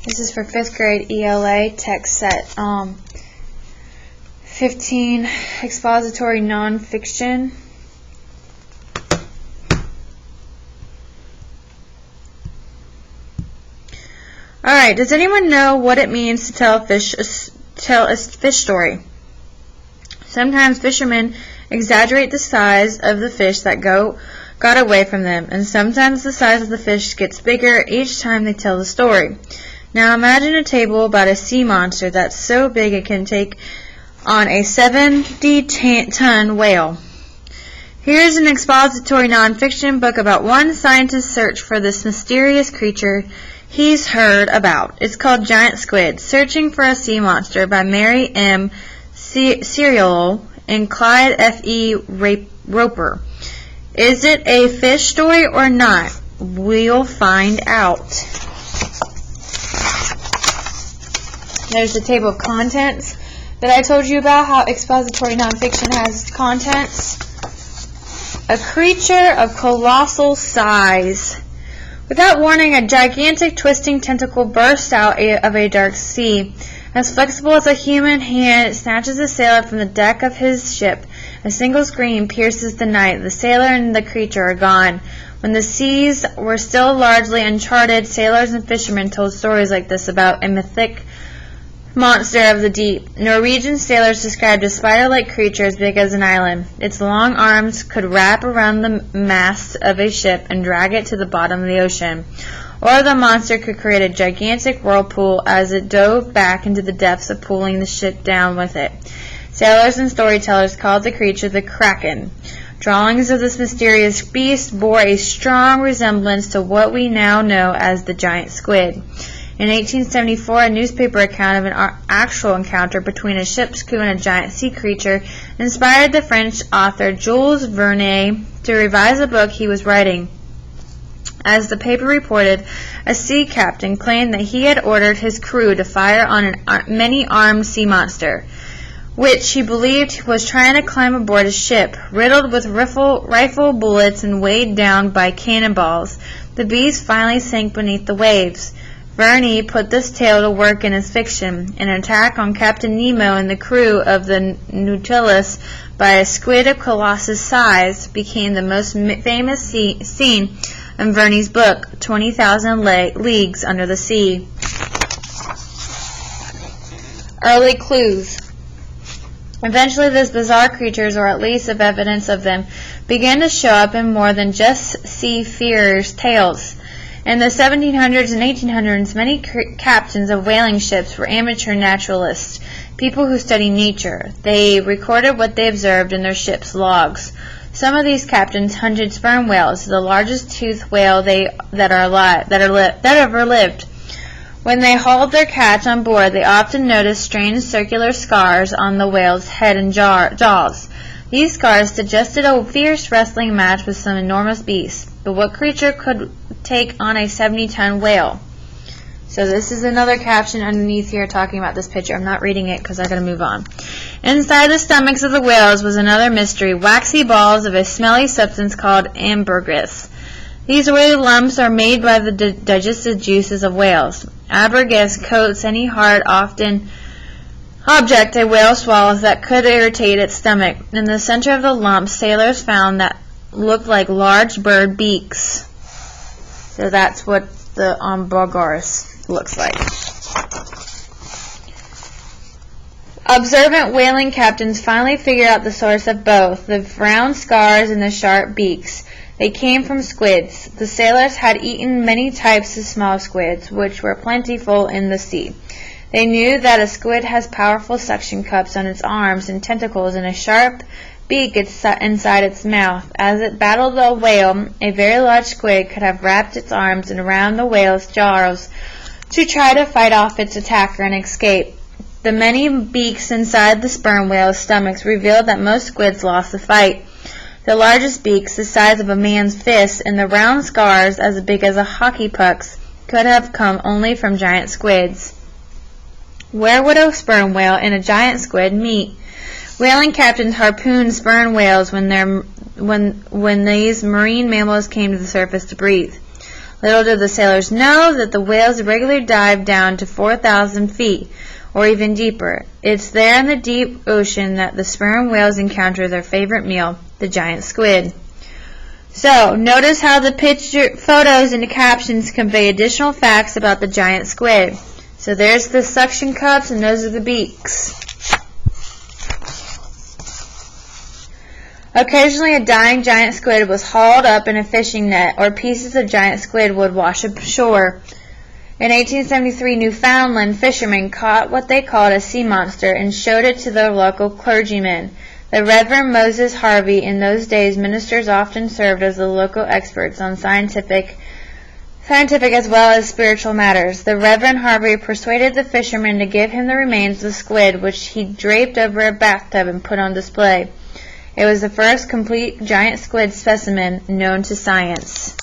This is for 5th grade ELA text set 15, expository nonfiction. Alright, does anyone know what it means to tell a fish story? Sometimes fishermen exaggerate the size of the fish that got away from them, and sometimes the size of the fish gets bigger each time they tell the story. Now imagine a table about a sea monster that's so big it can take on a 70-ton whale. Here's an expository nonfiction book about one scientist's search for this mysterious creature he's heard about. It's called Giant Squid, Searching for a Sea Monster by Mary M. Serial and Clyde F.E. Roper. Is it a fish story or not? We'll find out. There's the table of contents that I told you about, how expository nonfiction has contents. A creature of colossal size. Without warning, a gigantic twisting tentacle bursts out of a dark sea. As flexible as a human hand, it snatches the sailor from the deck of his ship. A single scream pierces the night. The sailor and the creature are gone. When the seas were still largely uncharted, sailors and fishermen told stories like this about a mythic monster of the deep. Norwegian sailors described a spider-like creature as big as an island. Its long arms could wrap around the mast of a ship and drag it to the bottom of the ocean. Or the monster could create a gigantic whirlpool as it dove back into the depths, pulling the ship down with it. Sailors and storytellers called the creature the Kraken. Drawings of this mysterious beast bore a strong resemblance to what we now know as the giant squid. In 1874, a newspaper account of an actual encounter between a ship's crew and a giant sea creature inspired the French author Jules Verne to revise a book he was writing. As the paper reported, a sea captain claimed that he had ordered his crew to fire on a many-armed sea monster, which he believed was trying to climb aboard his ship. Riddled with rifle bullets and weighed down by cannonballs, the beast finally sank beneath the waves. Verne put this tale to work in his fiction. An attack on Captain Nemo and the crew of the Nautilus by a squid of colossal size became the most famous scene in Verne's book, 20,000 Leagues Under the Sea. Early clues. Eventually, these bizarre creatures, or at least of evidence of them, began to show up in more than just seafarers' tales. In the 1700s and 1800s, many captains of whaling ships were amateur naturalists, people who study nature. They recorded what they observed in their ship's logs. Some of these captains hunted sperm whales, the largest toothed whale that ever lived. When they hauled their catch on board, they often noticed strange circular scars on the whale's head and jaws. These scars suggested a fierce wrestling match with some enormous beast. But what creature could take on a 70-ton whale? So this is another caption underneath here talking about this picture. I'm not reading it because I gotta move on. Inside the stomachs of the whales was another mystery, waxy balls of a smelly substance called ambergris. These oily lumps are made by the digestive juices of whales. Ambergris coats any hard, object a whale swallows that could irritate its stomach. In the center of the lumps, sailors found that looked like large bird beaks. So that's what the ambergris looks like. Observant whaling captains finally figured out the source of both, the round scars and the sharp beaks. They came from squids. The sailors had eaten many types of small squids, which were plentiful in the sea. They knew that a squid has powerful suction cups on its arms and tentacles and a sharp beak inside its mouth. As it battled a whale, a very large squid could have wrapped its arms around the whale's jaws to try to fight off its attacker and escape. The many beaks inside the sperm whale's stomachs revealed that most squids lost the fight. The largest beaks, the size of a man's fist, and the round scars as big as a hockey puck's, could have come only from giant squids. Where would a sperm whale and a giant squid meet? Whaling captains harpooned sperm whales when these marine mammals came to the surface to breathe. Little did the sailors know that the whales regularly dive down to 4,000 feet, or even deeper. It's there in the deep ocean that the sperm whales encounter their favorite meal, the giant squid. So, notice how the picture, photos, and the captions convey additional facts about the giant squid. So there's the suction cups, and those are the beaks. Occasionally, a dying giant squid was hauled up in a fishing net, or pieces of giant squid would wash ashore. In 1873, Newfoundland fishermen caught what they called a sea monster and showed it to their local clergyman. The Reverend Moses Harvey. In those days, ministers often served as the local experts on scientific as well as spiritual matters. The Reverend Harvey persuaded the fisherman to give him the remains of the squid, which he draped over a bathtub and put on display. It was the first complete giant squid specimen known to science.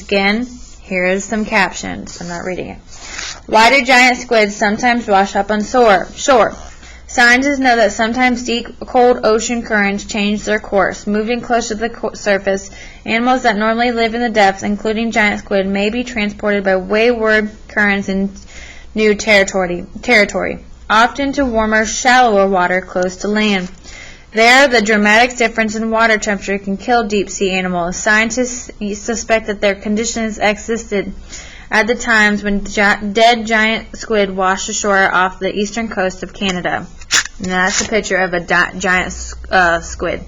Again, here is some captions. I'm not reading it. Why do giant squids sometimes wash up on shore? Scientists know that sometimes deep, cold ocean currents change their course. Moving close to the surface, animals that normally live in the depths, including giant squid, may be transported by wayward currents in new territory, often to warmer, shallower water close to land. There, the dramatic difference in water temperature can kill deep-sea animals. Scientists suspect that their conditions existed at the times when dead giant squid washed ashore off the eastern coast of Canada. And that's a picture of a giant squid.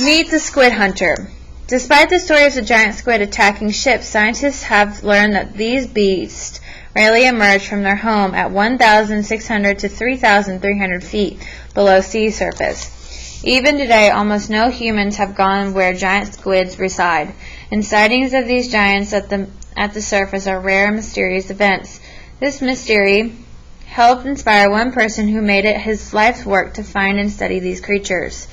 Meet the squid hunter. Despite the stories of giant squid attacking ships, scientists have learned that these beasts rarely emerge from their home at 1,600 to 3,300 feet below sea surface. Even today, almost no humans have gone where giant squids reside, and sightings of these giants at the surface are rare and mysterious events. This mystery helped inspire one person who made it his life's work to find and study these creatures.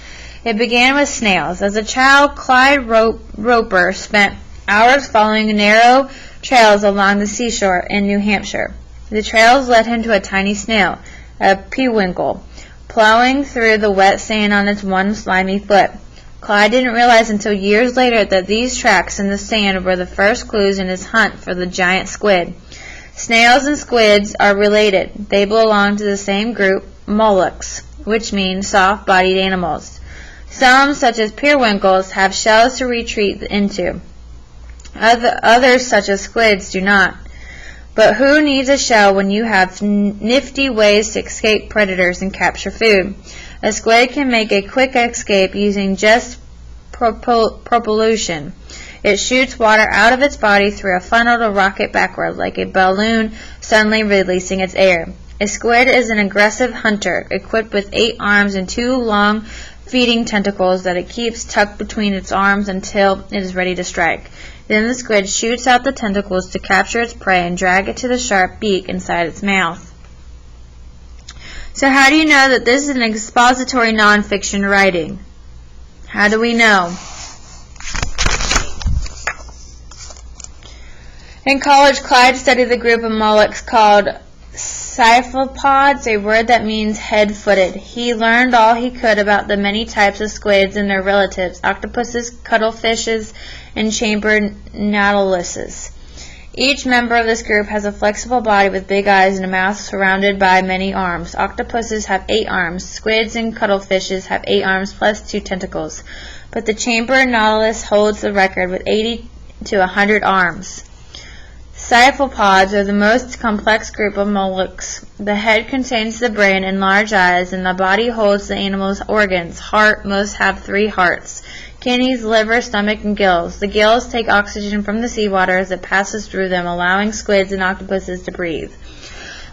It began with snails. As a child, Clyde Roper spent hours following narrow trails along the seashore in New Hampshire. The trails led him to a tiny snail, a peewinkle, plowing through the wet sand on its one slimy foot. Clyde didn't realize until years later that these tracks in the sand were the first clues in his hunt for the giant squid. Snails and squids are related. They belong to the same group, mollusks, which means soft-bodied animals. Some, such as periwinkles, have shells to retreat into. Others, such as squids, do not. But who needs a shell when you have nifty ways to escape predators and capture food? A squid can make a quick escape using just propulsion. It shoots water out of its body through a funnel to rocket backward, like a balloon suddenly releasing its air. A squid is an aggressive hunter, equipped with 8 arms and 2 long feeding tentacles that it keeps tucked between its arms until it is ready to strike. Then the squid shoots out the tentacles to capture its prey and drag it to the sharp beak inside its mouth. So how do you know that this is an expository nonfiction writing? How do we know? In college, Clyde studied the group of mollusks called cephalopods, a word that means head-footed. He learned all he could about the many types of squids and their relatives, octopuses, cuttlefishes, and chambered nautiluses. Each member of this group has a flexible body with big eyes and a mouth surrounded by many arms. Octopuses have 8 arms. Squids and cuttlefishes have 8 arms plus 2 tentacles. But the chambered nautilus holds the record with 80 to 100 arms. Cephalopods are the most complex group of mollusks. The head contains the brain and large eyes, and the body holds the animal's organs. Heart, most have 3 hearts. Kidneys, liver, stomach, and gills. The gills take oxygen from the seawater as it passes through them, allowing squids and octopuses to breathe.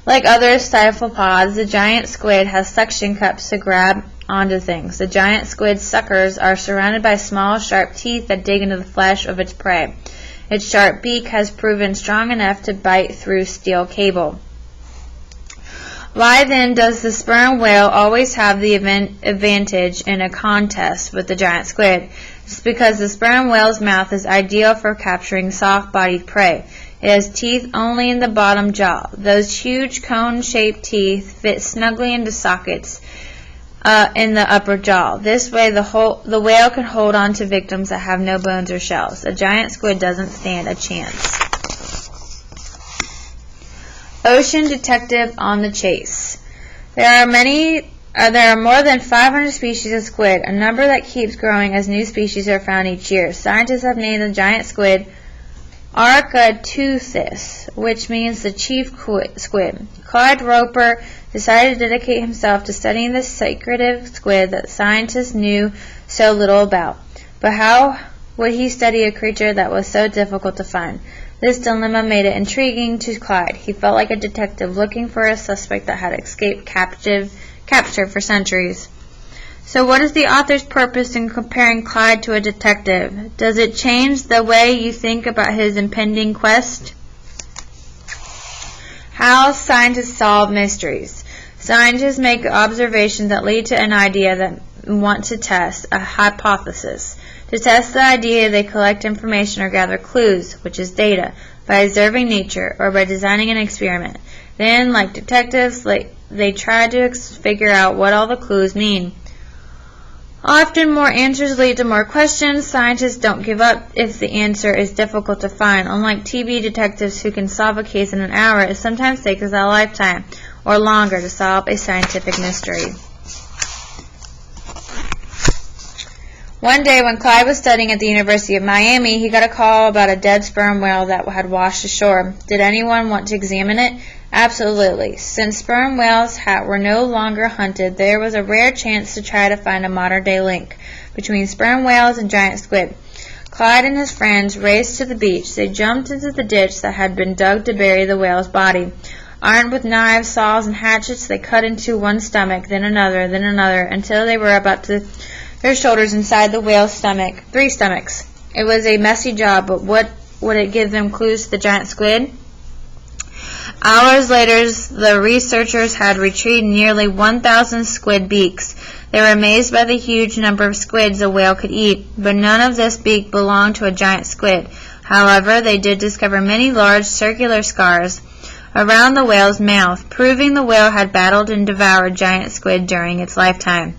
Like other cephalopods, the giant squid has suction cups to grab onto things. The giant squid's suckers are surrounded by small, sharp teeth that dig into the flesh of its prey. Its sharp beak has proven strong enough to bite through steel cable. Why then does the sperm whale always have the advantage in a contest with the giant squid? It's because the sperm whale's mouth is ideal for capturing soft-bodied prey. It has teeth only in the bottom jaw. Those huge cone-shaped teeth fit snugly into sockets in the upper jaw. This way, the whale can hold on to victims that have no bones or shells. A giant squid doesn't stand a chance. Ocean detective on the chase. There are more than 500 species of squid, a number that keeps growing as new species are found each year. Scientists have named the giant squid Architeuthis, which means the chief squid. Clyde Roper decided to dedicate himself to studying this secretive squid that scientists knew so little about. But how would he study a creature that was so difficult to find? This dilemma made it intriguing to Clyde. He felt like a detective looking for a suspect that had escaped capture for centuries. So what is the author's purpose in comparing Clyde to a detective? Does it change the way you think about his impending quest? How scientists solve mysteries. Scientists make observations that lead to an idea that want to test, a hypothesis. To test the idea, they collect information or gather clues, which is data, by observing nature or by designing an experiment. Then, like detectives, they try to figure out what all the clues mean. Often more answers lead to more questions. Scientists don't give up if the answer is difficult to find. Unlike TV detectives who can solve a case in an hour, it sometimes takes us a lifetime or longer to solve a scientific mystery. One day when Clyde was studying at the University of Miami, he got a call about a dead sperm whale that had washed ashore. Did anyone want to examine it? Absolutely. Since sperm whales were no longer hunted, there was a rare chance to try to find a modern-day link between sperm whales and giant squid. Clyde and his friends raced to the beach. They jumped into the ditch that had been dug to bury the whale's body. Armed with knives, saws, and hatchets, they cut into one stomach, then another, until they were about to their shoulders inside the whale's stomach. 3 stomachs. It was a messy job, but would it give them clues to the giant squid? Hours later, the researchers had retrieved nearly 1,000 squid beaks. They were amazed by the huge number of squids a whale could eat, but none of this beak belonged to a giant squid. However, they did discover many large circular scars around the whale's mouth, proving the whale had battled and devoured giant squid during its lifetime.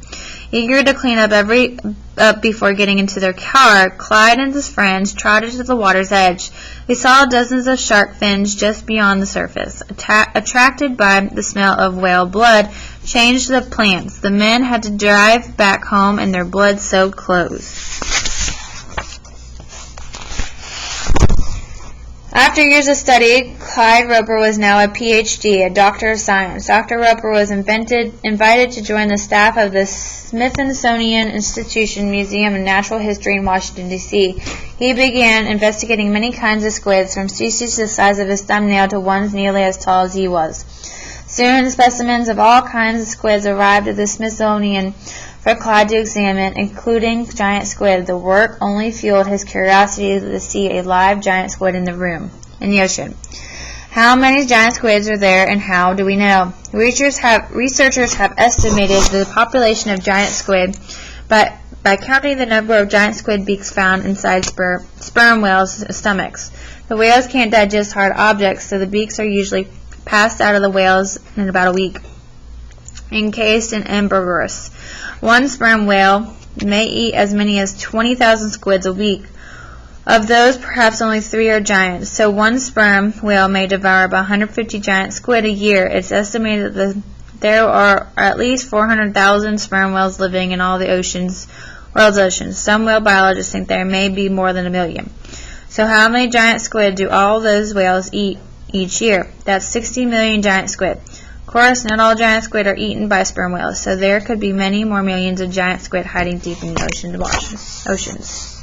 Eager to clean up before getting into their car, Clyde and his friends trotted to the water's edge. They saw dozens of shark fins just beyond the surface. Attracted by the smell of whale blood, changed the plans. The men had to drive back home in their blood-soaked clothes. After years of study, Clyde Roper was now a Ph.D., a doctor of science. Dr. Roper was invited to join the staff of the Smithsonian Institution Museum of Natural History in Washington, D.C. He began investigating many kinds of squids, from species the size of his thumbnail to ones nearly as tall as he was. Soon, specimens of all kinds of squids arrived at the Smithsonian for Clyde to examine, including giant squid. The work only fueled his curiosity to see a live giant squid in the ocean. How many giant squids are there, and how do we know? Researchers have estimated the population of giant squid by counting the number of giant squid beaks found inside sperm whales' stomachs. The whales can't digest hard objects, so the beaks are usually passed out of the whales in about a week, encased in ambergris. One sperm whale may eat as many as 20,000 squids a week. Of those, perhaps only 3 are giants, so one sperm whale may devour about 150 giant squid a year. It's estimated that there are at least 400,000 sperm whales living in all the world's oceans. Some whale biologists think there may be more than 1 million. So how many giant squid do all those whales eat each year? That's 60 million giant squid. Of course, not all giant squid are eaten by sperm whales, so there could be many more millions of giant squid hiding deep in the oceans.